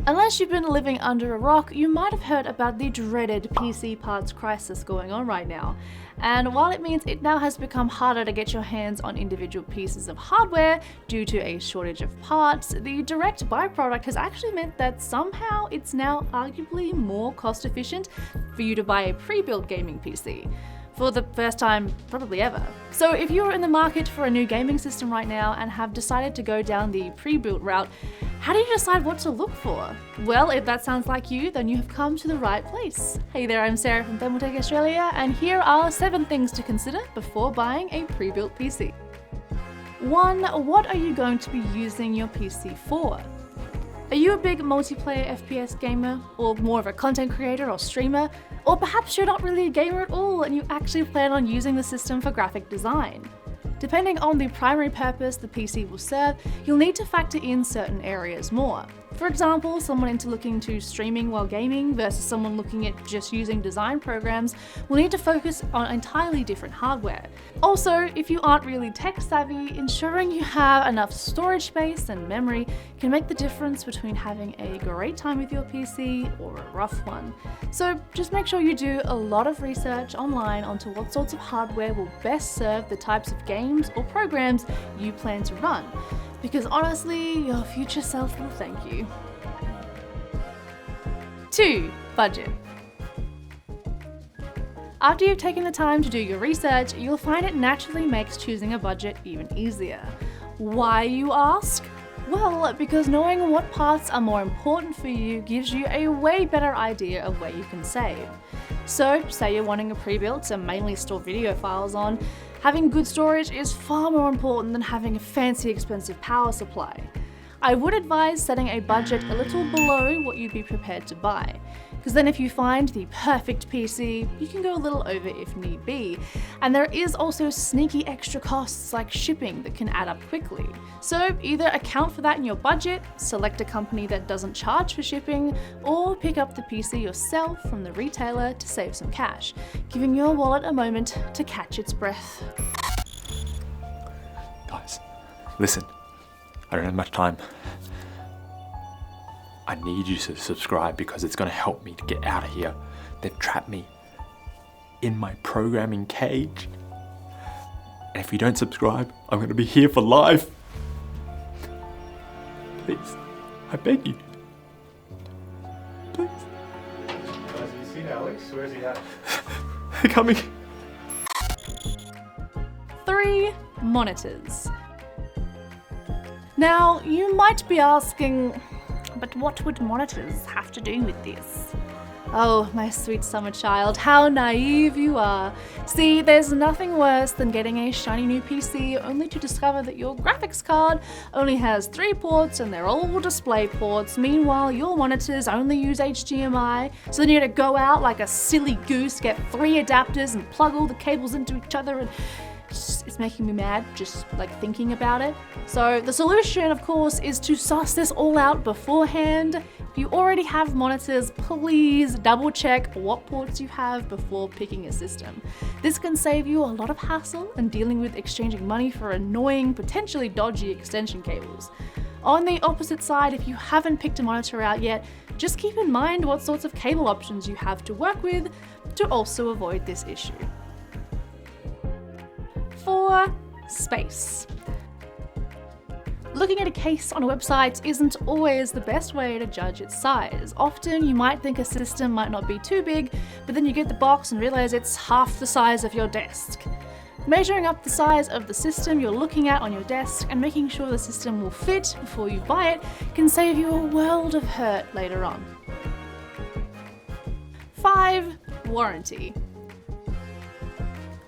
Unless you've been living under a rock, you might have heard about the dreaded PC parts crisis going on right now. And while it means it now has become harder to get your hands on individual pieces of hardware due to a shortage of parts, the direct byproduct has actually meant that somehow it's now arguably more cost efficient for you to buy a pre-built gaming PC. For the first time probably ever. So if you're in the market for a new gaming system right now and have decided to go down the pre-built route, how do you decide what to look for? Well, if that sounds like you, then you have come to the right place. Hey there, I'm Sarah from Thermaltech Australia, and here are 7 things to consider before buying a pre-built PC. 1. What are you going to be using your PC for? Are you a big multiplayer FPS gamer, or more of a content creator or streamer? Or perhaps you're not really a gamer at all and you actually plan on using the system for graphic design. Depending on the primary purpose the PC will serve, you'll need to factor in certain areas more. For example, someone looking to streaming while gaming versus someone looking at just using design programs will need to focus on entirely different hardware. Also, if you aren't really tech savvy, ensuring you have enough storage space and memory can make the difference between having a great time with your PC or a rough one. So just make sure you do a lot of research online onto what sorts of hardware will best serve the types of games or programs you plan to run. Because honestly, your future self will thank you. 2. Budget. After you've taken the time to do your research, you'll find it naturally makes choosing a budget even easier. Why, you ask? Well, because knowing what parts are more important for you gives you a way better idea of where you can save. So, say you're wanting a pre-built to mainly store video files on, having good storage is far more important than having a fancy expensive power supply. I would advise setting a budget a little below what you'd be prepared to buy, because then if you find the perfect PC, you can go a little over if need be. And there is also sneaky extra costs like shipping that can add up quickly. So either account for that in your budget, select a company that doesn't charge for shipping, or pick up the PC yourself from the retailer to save some cash, giving your wallet a moment to catch its breath. Guys, listen. I don't have much time. I need you to subscribe because it's going to help me to get out of here. They've trapped me in my programming cage. And if you don't subscribe, I'm going to be here for life. Please, I beg you. Please. Guys, have you seen Alex? Where's he at? They're coming. 3. Monitors. Now, you might be asking, but what would monitors have to do with this? Oh, my sweet summer child, how naive you are. See, there's nothing worse than getting a shiny new PC only to discover that your graphics card only has 3 ports and they're all display ports. Meanwhile, your monitors only use HDMI, so then you gotta go out like a silly goose, get 3 adapters and plug all the cables into each other, and it's making me mad just like thinking about it. So the solution, of course, is to suss this all out beforehand. If you already have monitors, please double check what ports you have before picking a system. This can save you a lot of hassle and dealing with exchanging money for annoying, potentially dodgy extension cables. On the opposite side, if you haven't picked a monitor out yet, just keep in mind what sorts of cable options you have to work with to also avoid this issue. 4. Space. Looking at a case on a website isn't always the best way to judge its size. Often you might think a system might not be too big, but then you get the box and realize it's half the size of your desk. Measuring up the size of the system you're looking at on your desk and making sure the system will fit before you buy it can save you a world of hurt later on. 5. Warranty.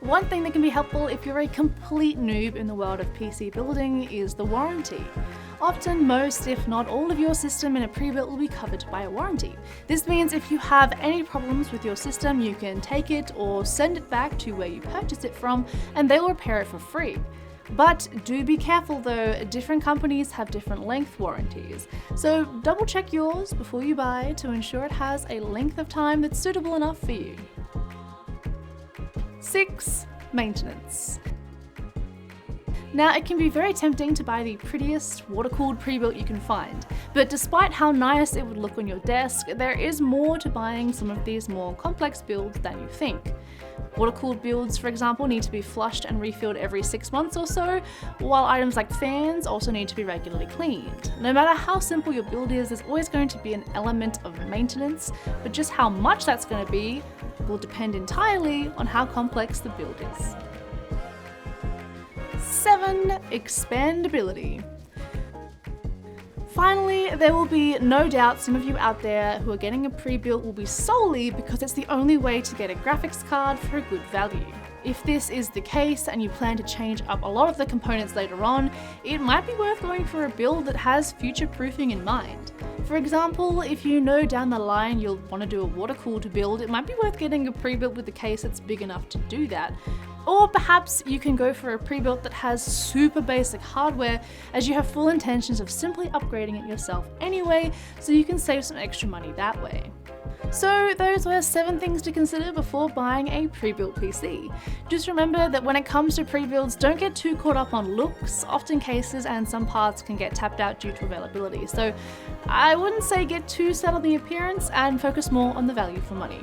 One thing that can be helpful if you're a complete noob in the world of PC building is the warranty. Often most, if not all of your system in a pre-built will be covered by a warranty. This means if you have any problems with your system, you can take it or send it back to where you purchased it from and they'll repair it for free. But do be careful though, different companies have different length warranties. So double check yours before you buy to ensure it has a length of time that's suitable enough for you. 6. Maintenance. Now, it can be very tempting to buy the prettiest water-cooled pre-built you can find, but despite how nice it would look on your desk, there is more to buying some of these more complex builds than you think. Water-cooled builds, for example, need to be flushed and refilled every 6 months or so, while items like fans also need to be regularly cleaned. No matter how simple your build is, there's always going to be an element of maintenance, but just how much that's going to be will depend entirely on how complex the build is. 7. Expandability. Finally, there will be no doubt some of you out there who are getting a pre-built will be solely because it's the only way to get a graphics card for a good value. If this is the case and you plan to change up a lot of the components later on, it might be worth going for a build that has future-proofing in mind. For example, if you know down the line you'll want to do a water-cooled build, it might be worth getting a pre-built with a case that's big enough to do that. Or perhaps you can go for a pre-built that has super basic hardware, as you have full intentions of simply upgrading it yourself anyway, so you can save some extra money that way. So those were 7 things to consider before buying a pre-built PC. Just remember that when it comes to pre-builds, don't get too caught up on looks. Often cases and some parts can get tapped out due to availability, so I wouldn't say get too set on the appearance and focus more on the value for money.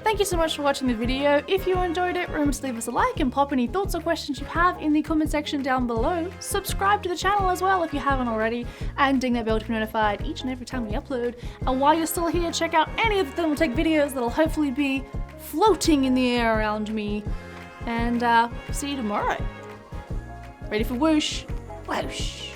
Thank you so much for watching the video. If you enjoyed it, remember to leave us a like and pop any thoughts or questions you have in the comment section down below. Subscribe to the channel as well if you haven't already, and ding that bell to be notified each and every time we upload. And while you're still here, check out any of the Thermaltake videos that'll hopefully be floating in the air around me. And see you tomorrow. Ready for whoosh? Whoosh.